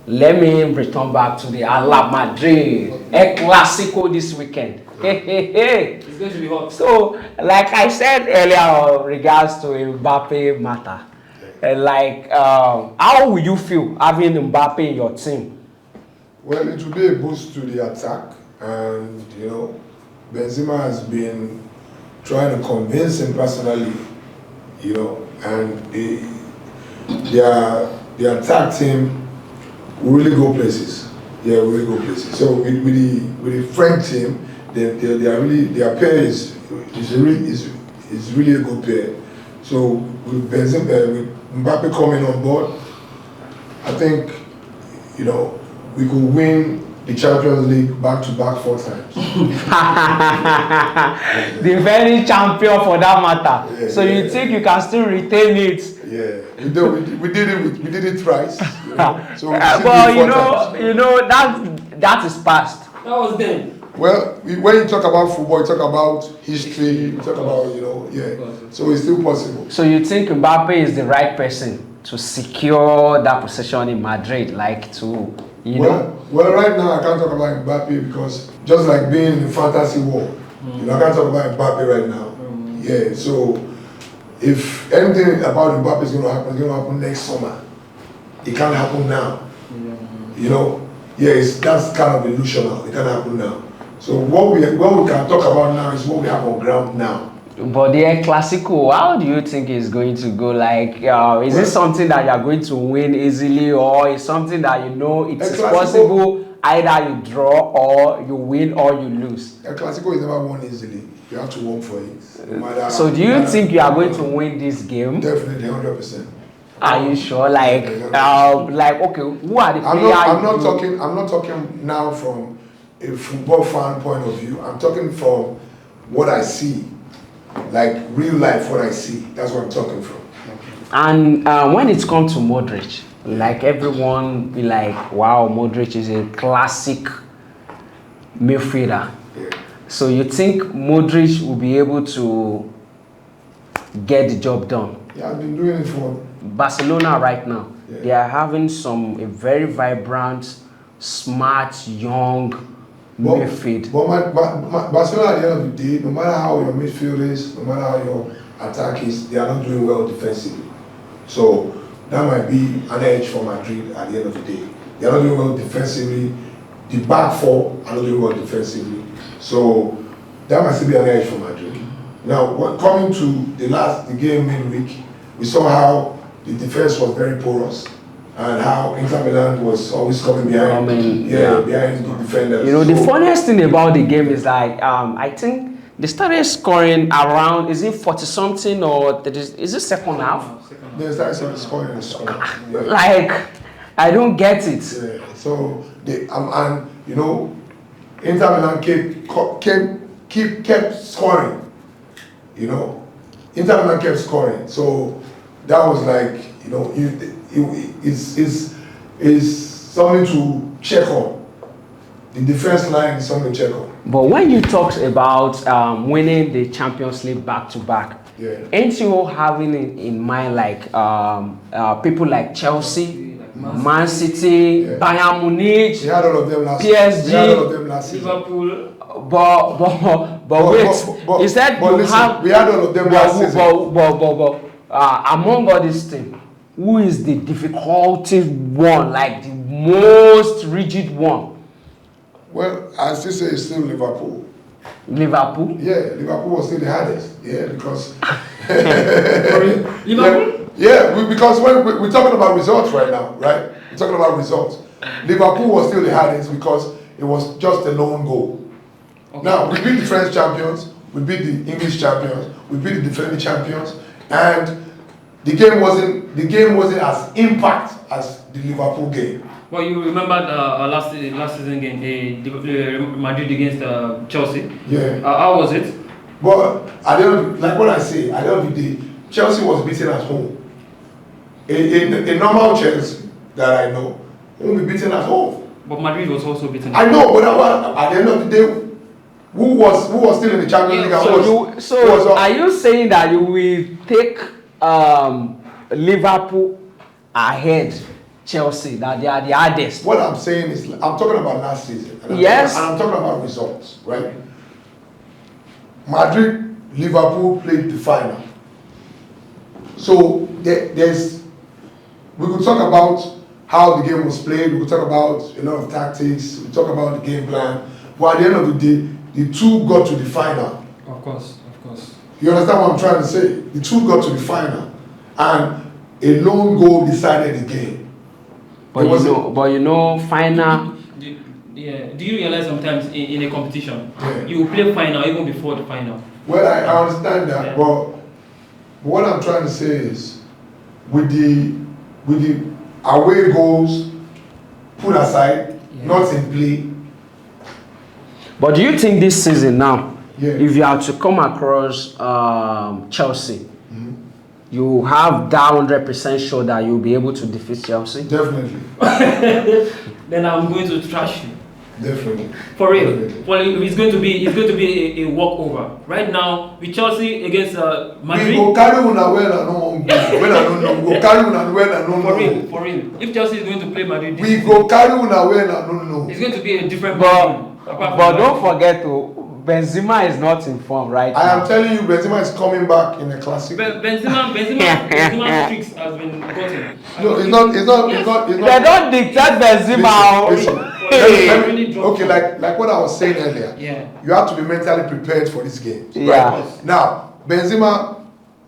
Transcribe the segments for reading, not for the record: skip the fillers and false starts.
let me return back to the Ala Madrid, El Clasico this weekend. It's going to be hot. So, like I said earlier, regards to Mbappe matter, how will you feel having Mbappe in your team? Well, it will be a boost to the attack, and Benzema has been trying to convince him personally, and the attack team will really go places. Yeah, will really go places. So with the French team, their pair is really a good pair. So with Benzema, with Mbappe coming on board, I think we could win the Champions League back-to-back 4 times. The very champion for that matter. Yeah, so you think you can still retain it? Yeah, we did it thrice. So that is past. That was them. Well, when you talk about football, you talk about history, you talk about So it's still possible. So you think Mbappe is the right person to secure that position in Madrid, Well, right now I can't talk about Mbappe because just like being in the fantasy world, I can't talk about Mbappe right now. Yeah, so if anything about Mbappe is going to happen, it's going to happen next summer. It can't happen now. That's kind of illusional. It can't happen now. So what we can talk about now is what we have on ground now. But the El Clasico, how do you think it's going to go? Is it something that you are going to win easily, or is something that it is possible either you draw or you win or you lose? El Clasico is never won easily. You have to work for it. So do you think you are going to win this game? Definitely, 100%. Are you sure? Okay, who are the players? I'm not talking now from a football fan point of view. I'm talking from what I see. Like real life, what I see. That's what I'm talking from. And when it comes to Modric, everyone be like, wow, Modric is a classic midfielder. Yeah. So you think Modric will be able to get the job done? Yeah, I've been doing it for Barcelona right now. Yeah. They are having a very vibrant, smart, young midfield. But Barcelona at the end of the day, no matter how your midfield is, no matter how your attack is, they are not doing well defensively. So that might be an edge for Madrid at the end of the day. They are not doing well defensively. The back four are not doing well defensively. So that might still be an edge for Madrid. Now, coming to the game midweek, we saw how the defense was very porous. And how Inter Milan was always coming behind, behind the defenders. The funniest thing about the game is I think they started scoring around, is it 40 something or is it second half? They started scoring. I don't get it. Yeah. So Inter Milan kept scoring. Inter Milan kept scoring. So that was is something to check on. The defense line is something to check on. But when you talk about winning the Champions League back-to-back, ain't you having in mind people like Chelsea, Man City, Bayern Munich, we had all of them last PSG, we had all of them last Liverpool. But wait, he said we had all of them last season. But among all these things, who is the difficulty one, the most rigid one? Well, I still say it's still Liverpool. Liverpool? Yeah, Liverpool was still the hardest. Yeah, because Liverpool? Because when we're talking about results right now, right? We're talking about results. Liverpool was still the hardest because it was just a lone goal. Okay. Now we beat the French champions, we beat the English champions, we beat the defending champions, and the game wasn't as impact as the Liverpool game. Well, you remember last season game, Madrid against Chelsea. Yeah. How was it? But at the end, like what I say, at the end of the day, Chelsea was beaten at home. In normal Chelsea that I know, won't be beaten at home. But Madrid was also beaten. I know, but at the end of the day, who was still in the Champions League? Are you saying that you will take Liverpool ahead Chelsea, that they are the hardest. What I'm saying is, I'm talking about last season. And Yes. I'm talking about results, right? Madrid, Liverpool played the final. So we could talk about how the game was played, we could talk about a lot of tactics, we talk about the game plan, but at the end of the day, the two got to the final. Of course, of course. You understand what I'm trying to say? The two got to the final, and a lone goal decided the game. But you know, final. Do you realize sometimes in a competition, Yeah. you will play final even before the final? Well, I understand that, Yeah. but what I'm trying to say is, with the away goals put aside, not in play. But do you think this season now, Yeah. if you are to come across Chelsea, you have that 100% sure that you'll be able to defeat Chelsea? Definitely. Then I'm going to trash you. Definitely. For real. Definitely. Well, it's going to be a walkover. Right now, with Chelsea against Madrid. We go carry una well and no when I don't know. We go carry una well and no For real, know. for real. If Chelsea is going to play Madrid, We go carry una well and no know. it's going to be a different But, game. Apart but from don't that. forget to Benzema is not in form right I now. am telling you, Benzema is coming back in a classic. Benzema streaks has been gotten. No, it's not. They don't dictate Benzema. Listen, Hey. okay, like what I was saying earlier. Yeah. You have to be mentally prepared for these games. Yeah. Right? Now, Benzema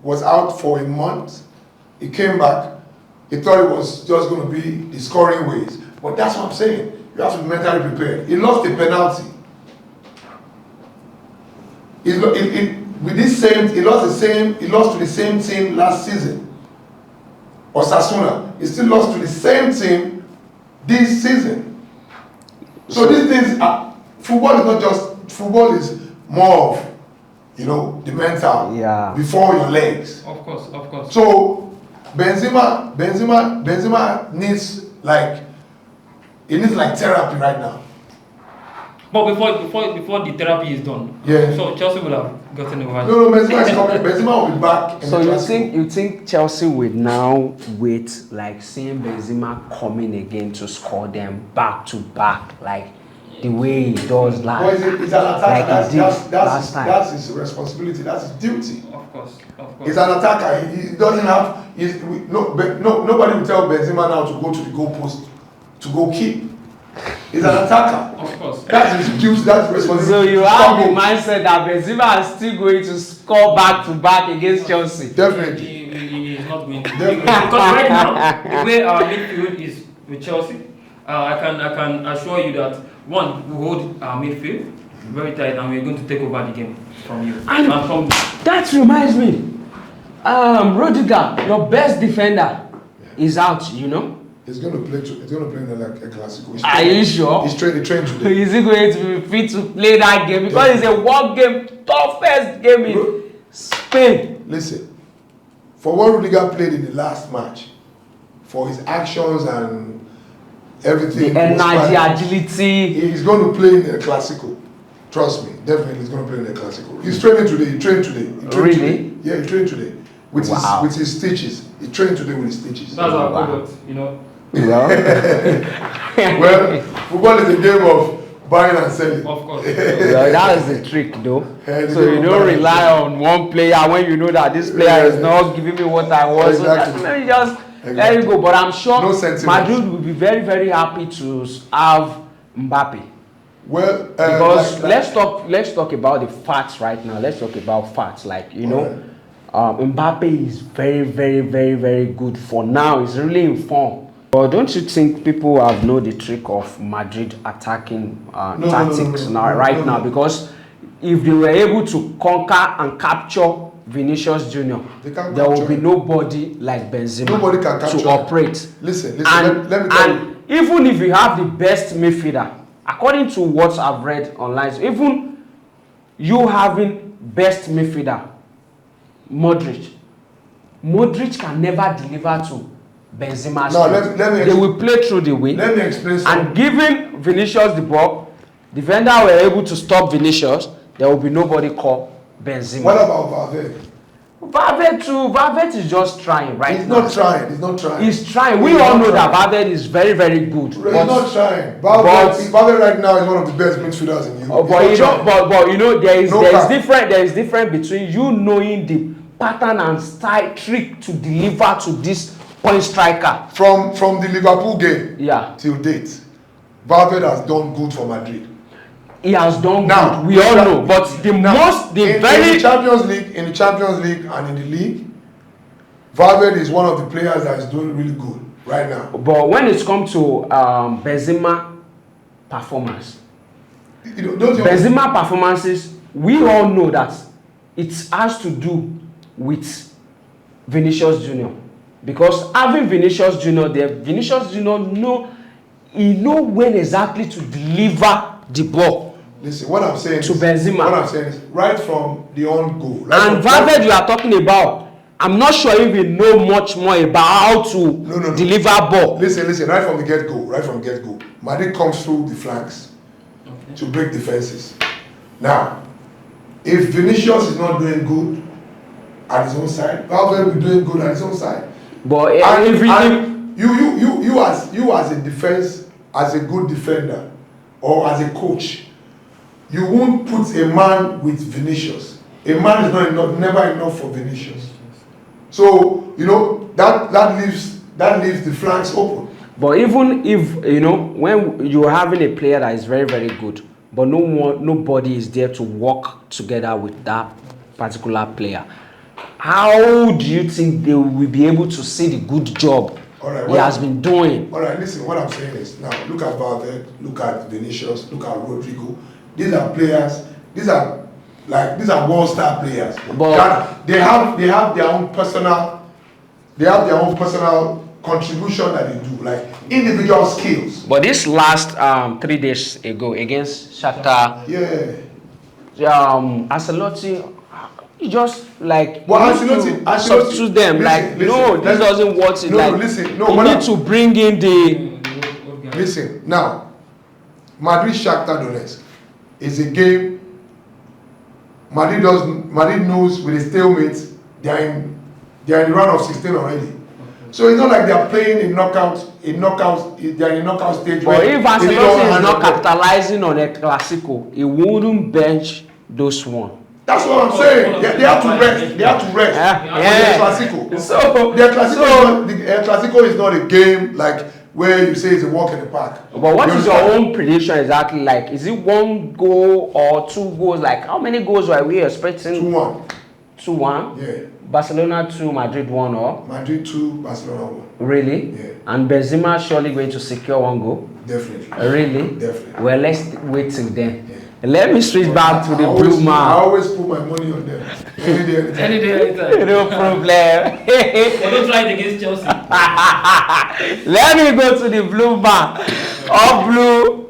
was out for a month. He came back. He thought it was just going to be the scoring ways. But that's what I'm saying. You have to be mentally prepared. He lost the penalty. He lost to the same team last season. Osasuna. He still lost to the same team this season. So these things are, football is not just, football is more of, the mental before your legs. Of course, of course. So Benzema needs like therapy right now. But before the therapy is done, Yeah. so Chelsea will have gotten over. No, Benzema is coming. Benzema will be back. In So the you Clasico. think Chelsea would now wait, like seeing Benzema coming again to score them back to back, like the way he does But like it's an attacker. like he did last time. That's his responsibility. That's his duty. Of course. He's an attacker. He doesn't have. Nobody will tell Benzema now to go to the goalpost to go keep. He's an attacker. Of course. That's his duty. That's his responsibility. So you have the mindset that Benzema is still going to score back to back against Chelsea. Definitely. He is not going to. Definitely. Because right now, the way our midfield is with Chelsea, I can assure you that one, we hold our midfield very tight, and we're going to take over the game from you. And from that reminds me, Rudiger, your best defender, is out. He's going to play. He's going to play in a Clasico. Are you sure? He's trained today. Is he going to be fit to play that game? Because it's a one game, toughest game in Spain. Listen, for what Rudiger played in the last match, for his actions and everything, The energy, agility. he's going to play in a Clasico. Trust me, definitely he's going to play in a Clasico. He's training today. He trained today. Really? Today. Yeah, he trained today with his stitches. He trained today with his stitches. that's our Wow. product, Well, Well, football is a game of buying and selling. Of course. that is the trick, though. Yeah, So you don't rely on one player when you know that this player is not giving me what I want. Exactly. So let me just let you go. But I'm sure No sentiment. Madrid will be very, very happy to have Mbappe. Well, Because let's talk about the facts right now. Let's talk about facts. Mbappe is very, very, very, very good for now. He's really in form. But don't you think people have known the trick of Madrid attacking tactics right now? Because if they were able to conquer and capture Vinicius Junior, there will be nobody like Benzema Nobody can capture to operate. Listen. And, let me tell you. even if you have the best midfielder, according to what I've read online, even you having best midfielder, Modric can never deliver to Benzema. No, they will play through the wing. Let me explain something. And giving Vinicius the ball, defender were able to stop Vinicius, there will be nobody called Benzema. What about Valverde? Valverde is just trying right He's now. not trying. He's not trying. He's trying. We all know that Valverde is very, very good. He's not trying. Valverde right now is one of the best midfielders in Europe. But you know, there is difference between you knowing the pattern and style trick to deliver to this point striker. From the Liverpool game till date, Valverde has done good for Madrid. He has done good. We all know. But in the Champions League and in the league, Valverde is one of the players that is doing really good right now. But when it comes to Benzema performance, Benzema performances, we all know that it has to do with Vinicius Junior, because having Vinicius Junior there, Vinicius Junior know when exactly to deliver the ball. Listen, what I'm saying to Benzema. What I'm saying is right from the on goal. And Valverde you are talking about, I'm not sure if you know much more about how to deliver ball. Listen, right from the get-go. Madrid comes through the flanks to break defenses. Now, if Vinicius is not doing good at his own side, Valverde will be doing good at his own side. But you as a defense, as a good defender, or as a coach, you won't put a man with Vinicius. A man is never enough for Vinicius. So that leaves the flanks open. But even if when you're having a player that is very, very good, but nobody is there to work together with that particular player, how do you think they will be able to see the good job he has been doing? All right, listen, what I'm saying is, now look at Valverde, look at Vinicius, look at Rodrigo. These are players, these are world star players. But they have their own personal contribution that they do, like individual skills. But this last 3 days ago against Shakhtar, Ancelotti, he just substitute them. This doesn't work. You need to bring in the. Listen, now, Madrid Shakhtar Donetsk is a game. Madrid knows with a stalemate they are in the round of 16 already. So it's not like they are playing in knockouts. They are in knockout stage. But if Ancelotti is not capitalizing on a Clasico, he wouldn't bench those one. That's what I'm saying. They have to rest. They have to rest. Clasico. The Clasico is not a game like where you say it's a walk in the park. But what is your own prediction exactly like? Is it 1 goal or 2 goals? Like how many goals were we expecting? 2-1. 2-1? Yeah. Barcelona 2, Madrid 1 or? Madrid 2, Barcelona 1. Really? Yeah. And Benzema surely going to secure 1 goal? Definitely. Really? Definitely. Well, let's wait till then. Yeah. Let me switch back to the blue man. I always put my money on them. Any day, anytime. No problem. Don't try it against Chelsea. Let me go to the blue man. All blue.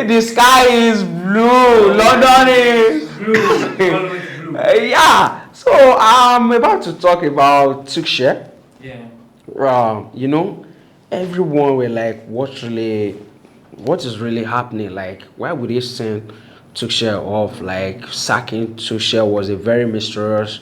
The sky is blue. London is blue. Yeah. So I'm about to talk about Tuchel. Yeah. Everyone were like, what is really happening? Like, why would they send Tuchel off? Like, sacking Tuchel was a very mysterious.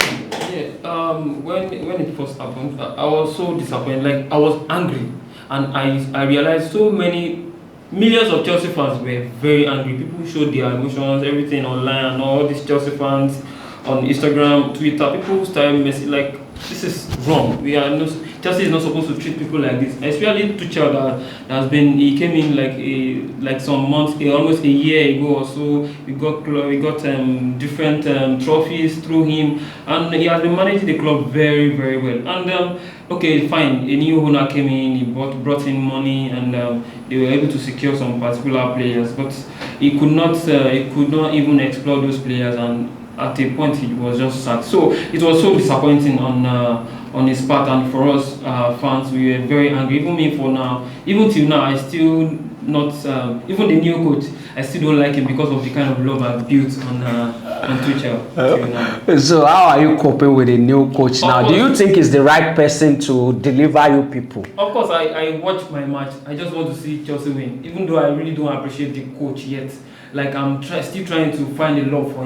Yeah. When it first happened, I was so disappointed. Like, I was angry, and I realized so many millions of Chelsea fans were very angry. People showed their emotions, everything online, and all these Chelsea fans on Instagram, Twitter. People started messing like, this is wrong. Chelsea is not supposed to treat people like this. Especially Tuchel he came in like some months, almost a year ago or so. We got different trophies through him, and he has been managing the club very, very well. And okay, fine. A new owner came in. He brought in money, and they were able to secure some particular players. But he could not even explore those players, and at a point he was just sacked. So it was so disappointing on his part, and for us fans, we were very angry. Even me even till now, I still not even the new coach. I still don't like him because of the kind of love I've built on Tuchel. So how are you coping with the new coach now? Do you think he's the right person to deliver you people? Of course, I watch my match. I just want to see Chelsea win, even though I really don't appreciate the coach yet. Like I'm still trying to find a love for him.